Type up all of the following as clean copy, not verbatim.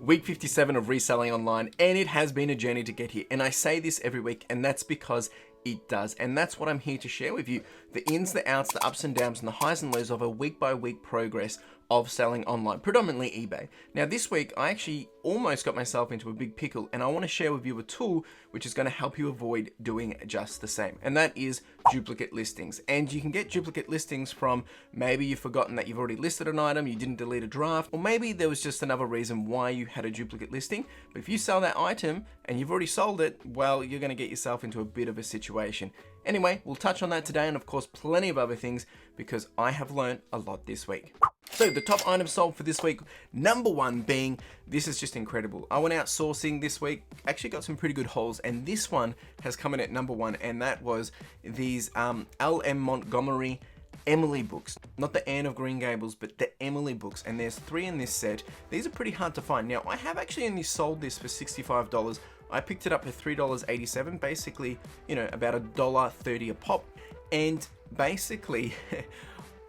Week 57 of reselling online, and it has been a journey to get here. And I say this every week, and that's because it does. And that's what I'm here to share with you. The ins, the outs, the ups and downs, and the highs and lows of a week-by-week progress of selling online, predominantly eBay. Now this week, I actually almost got myself into a big pickle, and I want to share with you a tool which is going to help you avoid doing just the same. And that is duplicate listings. And you can get duplicate listings from maybe you've forgotten that you've already listed an item, you didn't delete a draft, or maybe there was just another reason why you had a duplicate listing. But if you sell that item and you've already sold it, well, you're going to get yourself into a bit of a situation. Anyway, we'll touch on that today, and of course plenty of other things, because I have learned a lot this week. So the top items sold for this week, number one being, this is just incredible. I went out sourcing this week, actually got some pretty good hauls, and this one has come in at number one, and that was these L.M. Montgomery Emily books. Not the Anne of Green Gables, but the Emily books, and there's 3 in this set. These are pretty hard to find. Now, I have actually only sold this for $65. I picked it up for $3.87, basically, you know, about $1.30 a pop. And basically,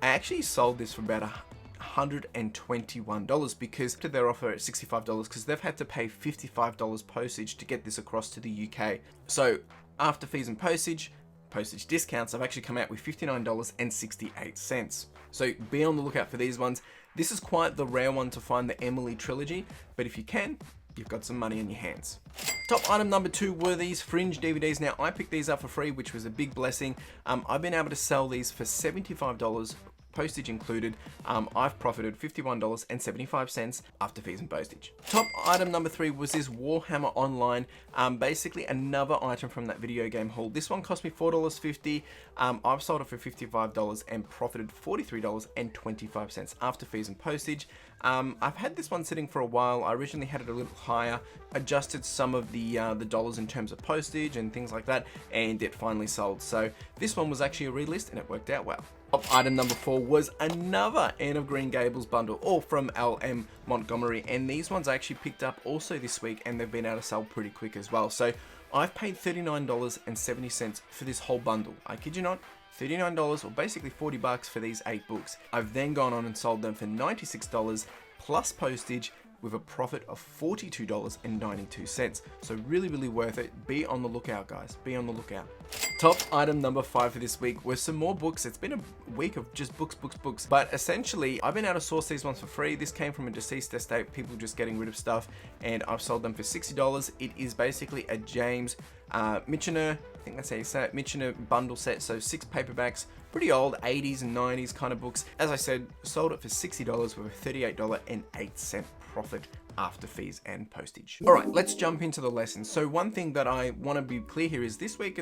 I actually sold this for about $121 because their offer at $65, because they've had to pay $55 postage to get this across to the UK. So after fees and postage discounts, I've actually come out with $59.68. So be on the lookout for these ones. This is quite the rare one to find, the Emily trilogy, but if you can, you've got some money on your hands. Top item number 2 were these Fringe DVDs. Now, I picked these up for free, which was a big blessing. I've been able to sell these for $75, postage included. I've profited $51.75 after fees and postage. Top item number 3 was this Warhammer Online, basically another item from that video game haul. This one cost me $4.50. I've sold it for $55 and profited $43.25 after fees and postage. I've had this one sitting for a while. I originally had it a little higher, adjusted some of the dollars in terms of postage and things like that, and it finally sold. So this one was actually a relist, and it worked out well. Top item number 4 was another Anne of Green Gables bundle, all from L.M. Montgomery, and these ones I actually picked up also this week, and they've been able to sell pretty quick as well. So I've paid $39.70 for this whole bundle. I kid you not, $39, or basically $40 for these 8 books. I've then gone on and sold them for $96 plus postage, with a profit of $42.92. So really, really worth it. Be on the lookout, guys. Be on the lookout. Top item number 5 for this week was some more books. It's been a week of just books. But essentially, I've been able to source these ones for free. This came from a deceased estate, people just getting rid of stuff, and I've sold them for $60. It is basically a James Michener, I think that's how you say it, Michener bundle set. So 6 paperbacks, pretty old, 80s and 90s kind of books. As I said, sold it for $60 with a $38.08 profit after fees and postage. All right, let's jump into the lesson. So one thing that I want to be clear here is this week,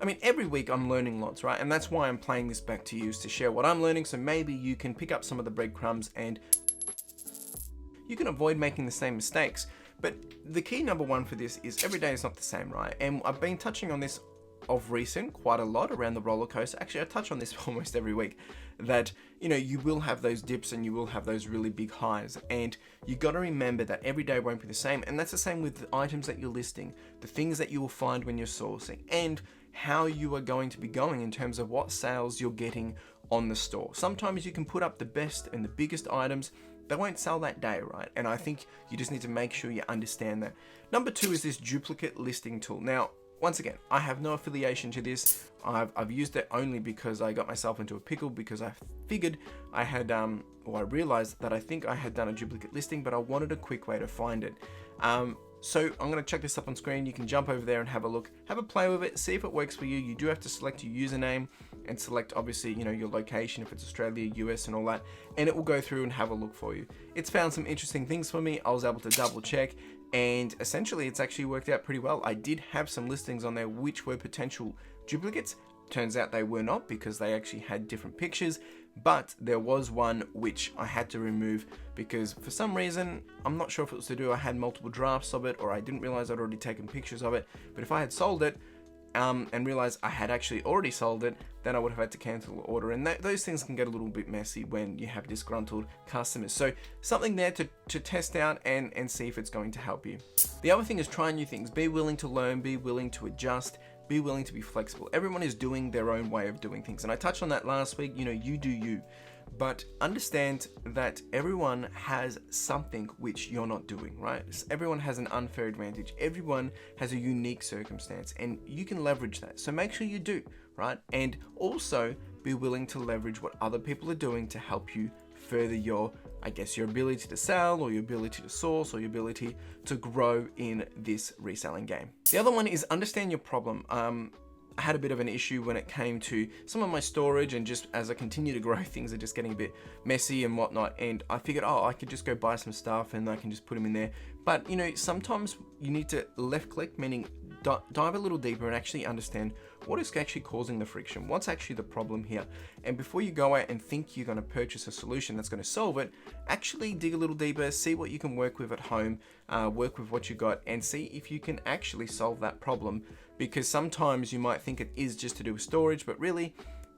I mean, every week I'm learning lots, right? And that's why I'm playing this back to you, is to share what I'm learning, so maybe you can pick up some of the breadcrumbs and you can avoid making the same mistakes. But the key number 1 for this is every day is not the same, right? And I've been touching on this of recent quite a lot around the roller coaster. Actually, I touch on this almost every week, that, you know, you will have those dips and you will have those really big highs, and you got to remember that every day won't be the same. And that's the same with the items that you're listing, the things that you will find when you're sourcing, and how you are going to be going in terms of what sales you're getting on the store. Sometimes you can put up the best and the biggest items, they won't sell that day, right? And I think you just need to make sure you understand that. Number 2 is this duplicate listing tool. Now, once again, I have no affiliation to this. I've used it only because I got myself into a pickle, because I figured I had, or I realized that I think I had done a duplicate listing, but I wanted a quick way to find it. So I'm going to check this up on screen. You can jump over there and have a look, have a play with it, see if it works for you. You do have to select your username and select, obviously, you know, your location, if it's Australia, US and all that, and it will go through and have a look for you. It's found some interesting things for me. I was able to double check, and essentially it's actually worked out pretty well. I did have some listings on there which were potential duplicates. Turns out they were not, because they actually had different pictures, but there was one which I had to remove because for some reason, I'm not sure if it was to do I had multiple drafts of it, or I didn't realize I'd already taken pictures of it. But if I had sold it and realized I had actually already sold it, then I would have had to cancel the order, and those things can get a little bit messy when you have disgruntled customers. So something there to test out and see if it's going to help you. The other thing is try new things. Be willing to learn, be willing to adjust, be willing to be flexible. Everyone is doing their own way of doing things, and I touched on that last week. You know, you do you. but understand that everyone has something which you're not doing, right? Everyone has an unfair advantage. Everyone has a unique circumstance, and you can leverage that. So make sure you do, right? And also be willing to leverage what other people are doing to help you further your, I guess, your ability to sell, or your ability to source, or your ability to grow in this reselling game. The other one is understand your problem. I had a bit of an issue when it came to some of my storage, and just as I continue to grow, things are just getting a bit messy and whatnot. And I figured, oh, I could just go buy some stuff and I can just put them in there. But you know, sometimes you need to left click, meaning dive a little deeper and actually understand what is actually causing the friction. What's actually the problem here? And before you go out and think you're going to purchase a solution that's going to solve it, actually dig a little deeper, see what you can work with at home, work with what you got, and see if you can actually solve that problem. Because sometimes you might think it is just to do with storage, but really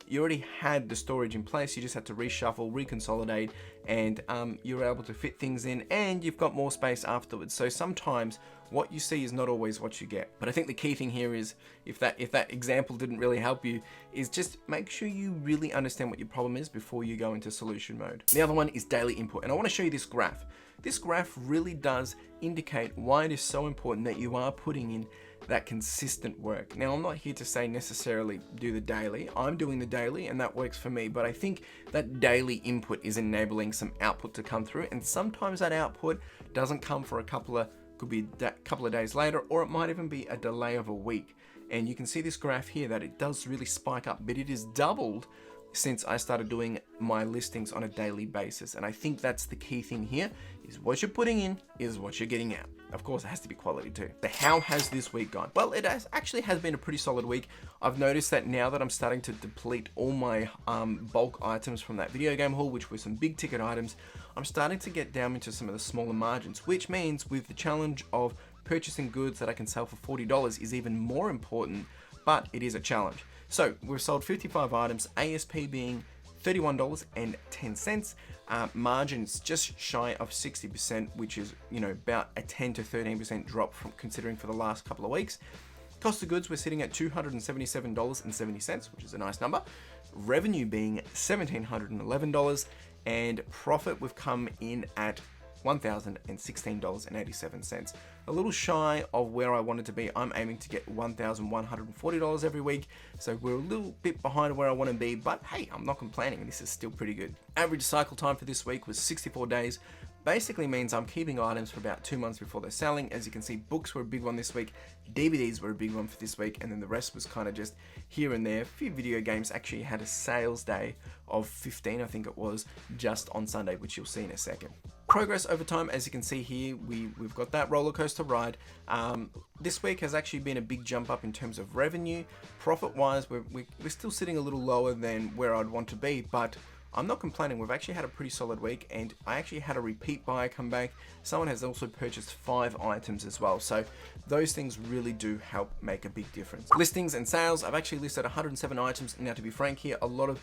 you already had the storage in place. You just had to reshuffle, reconsolidate, and you're able to fit things in, and you've got more space afterwards. So sometimes what you see is not always what you get. But I think the key thing here is, if that example didn't really help you, is just make sure you really understand what your problem is before you go into solution mode. The other one is daily input, and I want to show you this graph. This graph really does indicate why it is so important that you are putting in that consistent work. Now, I'm not here to say necessarily do the daily. I'm doing the daily and that works for me, but I think that daily input is enabling some output to come through, and sometimes that output doesn't come for could be a couple of days later, or it might even be a delay of a week. And you can see this graph here that it does really spike up, but it is doubled since I started doing my listings on a daily basis. And I think that's the key thing here, is what you're putting in is what you're getting out. Of course, it has to be quality too. But how has this week gone? Well, it actually has been a pretty solid week. I've noticed that now that I'm starting to deplete all my bulk items from that video game haul, which were some big ticket items, I'm starting to get down into some of the smaller margins, which means with the challenge of purchasing goods that I can sell for $40 is even more important, but it is a challenge. So we've sold 55 items, ASP being $31.10. Margins just shy of 60%, which is, you know, about a 10 to 13% drop from considering for the last couple of weeks. Cost of goods, we're sitting at $277.70, which is a nice number. Revenue being $1,711, and profit, we've come in at $1,016.87. A little shy of where I wanted to be. I'm aiming to get $1,140 every week, so we're a little bit behind where I want to be, but hey, I'm not complaining. This is still pretty good. Average cycle time for this week was 64 days. Basically means I'm keeping items for about 2 months before they're selling. As you can see, books were a big one this week, DVDs were a big one for this week, and then the rest was kind of just here and there. A few video games actually had a sales day of 15, I think it was, just on Sunday, which you'll see in a second. Progress over time, as you can see here, we've got that roller coaster ride. This week has actually been a big jump up in terms of revenue. Profit wise, we're still sitting a little lower than where I'd want to be, but I'm not complaining. We've actually had a pretty solid week, and I actually had a repeat buyer come back. Someone has also purchased 5 items as well, so those things really do help make a big difference. Listings and sales, I've actually listed 107 items. Now, to be frank here, a lot of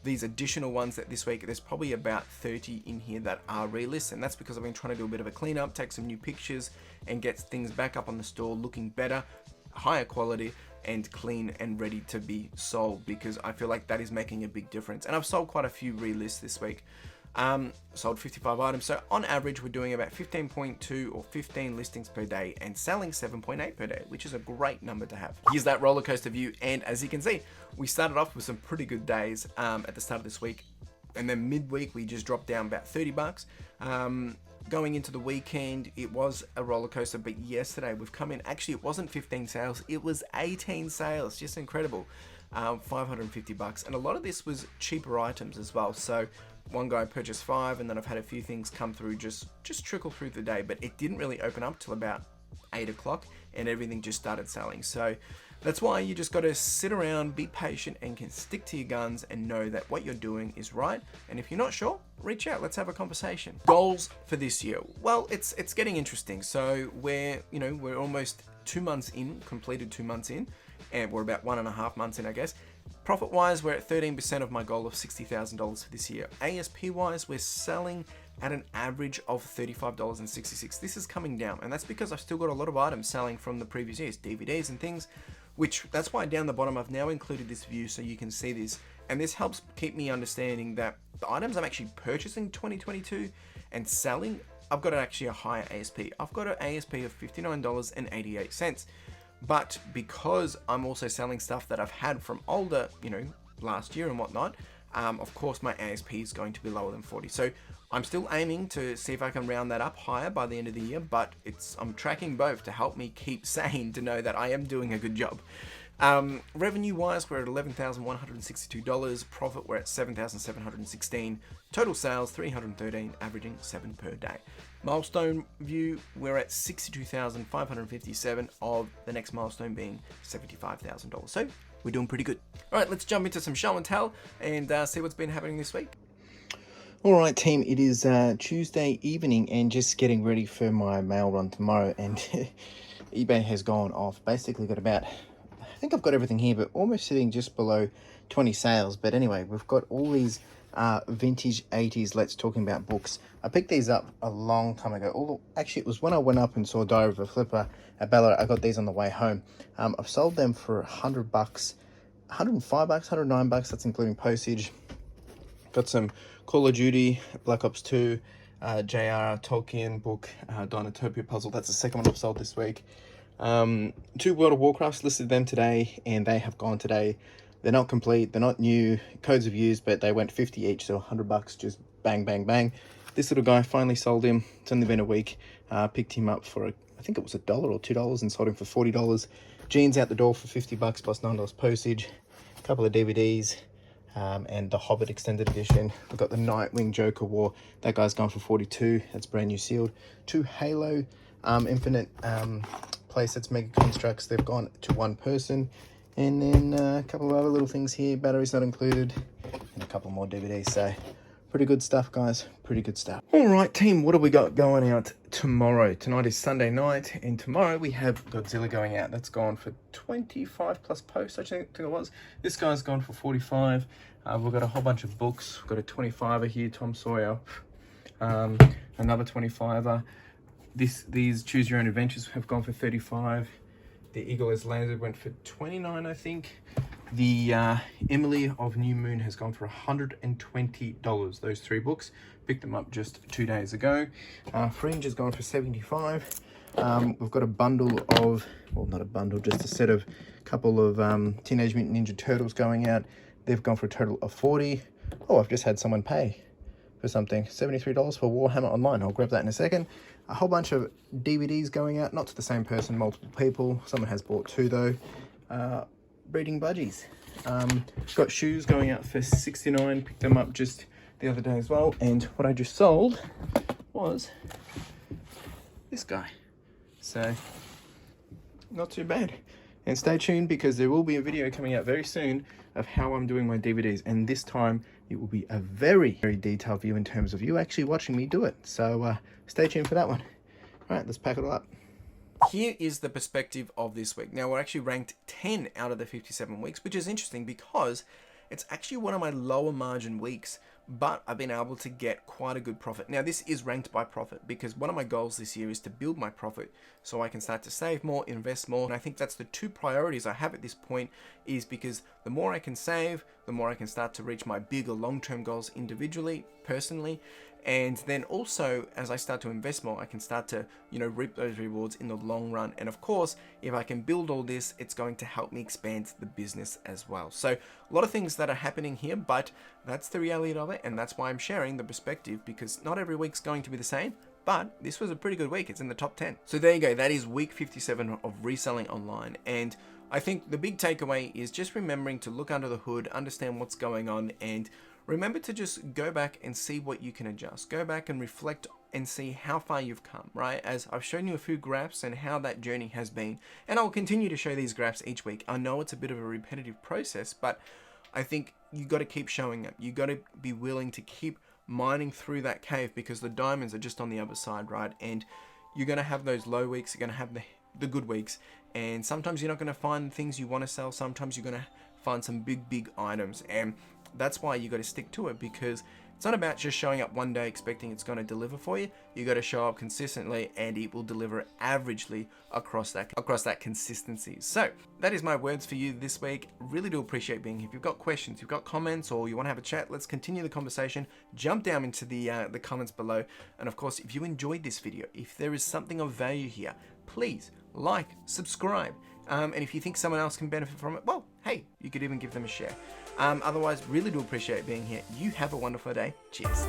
these additional ones that this week, there's probably about 30 in here that are relists, and that's because I've been trying to do a bit of a cleanup, take some new pictures, and get things back up on the store looking better, higher quality, and clean and ready to be sold, because I feel like that is making a big difference. And I've sold quite a few relists this week. Sold 55 items, so on average we're doing about 15.2 or 15 listings per day and selling 7.8 per day, which is a great number to have. Here's that roller coaster view, and as you can see, we started off with some pretty good days at the start of this week, and then midweek we just dropped down about $30. Going into the weekend, it was a roller coaster, but yesterday we've come in, actually it wasn't 15 sales, it was 18 sales, just incredible. $550, and a lot of this was cheaper items as well. So one guy purchased 5, and then I've had a few things come through, just trickle through the day, but it didn't really open up till about 8 o'clock, and everything just started selling. So that's why you just got to sit around, be patient, and can stick to your guns and know that what you're doing is right. And if you're not sure, reach out, let's have a conversation. Goals for this year. Well, it's getting interesting. So we're almost 2 months in, completed 2 months in, and we're about 1.5 months in, I guess. Profit wise, we're at 13% of my goal of $60,000 for this year. ASP wise, we're selling at an average of $35.66. This is coming down, and that's because I've still got a lot of items selling from the previous years, DVDs and things, which that's why down the bottom I've now included this view so you can see this, and this helps keep me understanding that the items I'm actually purchasing 2022 and selling, I've got actually a higher ASP. I've got an ASP of $59.88. But because I'm also selling stuff that I've had from older, last year and whatnot, of course my ASP is going to be lower than 40. So I'm still aiming to see if I can round that up higher by the end of the year, but I'm tracking both to help me keep sane, to know that I am doing a good job. Revenue wise, we're at $11,162. Profit, we're at $7,716. Total sales, 313, averaging 7 per day. Milestone view, we're at 62,557, of the next milestone being $75,000. So we're doing pretty good. All right, let's jump into some show and tell and see what's been happening this week. All right, team, it is Tuesday evening and just getting ready for my mail run tomorrow, and eBay has gone off. Basically got about, I think I've got everything here, but almost sitting just below 20 sales. But anyway, we've got all these vintage 80s Let's Talking About books. I picked these up a long time ago. Actually, it was when I went up and saw Diary of a Flipper at Ballarat. I got these on the way home. I've sold them for $100, $105, $109. That's including postage. Got some Call of Duty, Black Ops 2, J.R. Tolkien book, Dinotopia puzzle. That's the second one I've sold this week. 2 World of Warcrafts, listed them today, and they have gone today. They're not complete, they're not new, codes of use, but they went 50 each, so $100, just bang, bang, bang. This little guy, finally sold him. It's only been a week. Picked him up for, I think it was $1 or $2, and sold him for $40. Jeans out the door for $50 plus $9 postage. A couple of DVDs. And the Hobbit extended edition. We've got the Nightwing Joker War. That guy's gone for 42. That's brand new sealed. 2 Halo Infinite playsets, Mega Constructs. They've gone to 1 person. And then a couple of other little things here. Batteries not included. And a couple more DVDs. So pretty good stuff, guys. Pretty good stuff. All right, team. What have we got going out tomorrow? Tonight is Sunday night. And tomorrow we have Godzilla going out. That's gone for 25 plus posts, I think it was. This guy's gone for 45. We've got a whole bunch of books. We've got a 25er here, Tom Sawyer. Another 25er. These Choose Your Own Adventures have gone for 35. The Eagle Has Landed went for 29, I think. The Emily of New Moon has gone for $120. Those 3 books. Picked them up just 2 days ago. Fringe has gone for 75. We've got a bundle of, well, not a bundle, just a set of couple of Teenage Mutant Ninja Turtles going out. They've gone for a total of 40. Oh, I've just had someone pay for something. $73 for Warhammer Online. I'll grab that in a second. A whole bunch of DVDs going out, not to the same person, multiple people. Someone has bought 2 though. Breeding Budgies. Got shoes going out for 69. Picked them up just the other day as well. And what I just sold was this guy. So, not too bad. And stay tuned, because there will be a video coming out very soon of how I'm doing my DVDs. And this time it will be a very, very detailed view in terms of you actually watching me do it. So stay tuned for that one. All right, let's pack it all up. Here is the perspective of this week. Now, we're actually ranked 10 out of the 57 weeks, which is interesting because it's actually one of my lower margin weeks, but I've been able to get quite a good profit. Now, this is ranked by profit, because one of my goals this year is to build my profit so I can start to save more, invest more. And I think that's the 2 priorities I have at this point, is because the more I can save, the more I can start to reach my bigger long-term goals individually, personally. And then also, as I start to invest more, I can start to, reap those rewards in the long run. And of course, if I can build all this, it's going to help me expand the business as well. So a lot of things that are happening here, but that's the reality of it. And that's why I'm sharing the perspective, because not every week's going to be the same. But this was a pretty good week. It's in the top 10. So there you go. That is week 57 of reselling online. And I think the big takeaway is just remembering to look under the hood, understand what's going on, and remember to just go back and see what you can adjust. Go back and reflect and see how far you've come, right? As I've shown you a few graphs and how that journey has been. And I'll continue to show these graphs each week. I know it's a bit of a repetitive process, but I think you got to keep showing up. You got to be willing to keep mining through that cave, because the diamonds are just on the other side, right? And you're going to have those low weeks. You're going to have the good weeks. And sometimes you're not going to find things you want to sell. Sometimes you're going to find some big items. And that's why you got to stick to it, because It's not about just showing up one day expecting it's going to deliver for you. You got to show up consistently, and it will deliver averagely across that consistency. So that is my words for you this week. Really do appreciate being here. If you've got questions, you've got comments, or you want to have a chat, let's continue the conversation. Jump down into the comments below. And of course, if you enjoyed this video, if there is something of value here, please like, subscribe. And if you think someone else can benefit from it, well, hey, you could even give them a share. Otherwise, really do appreciate being here. You have a wonderful day. Cheers.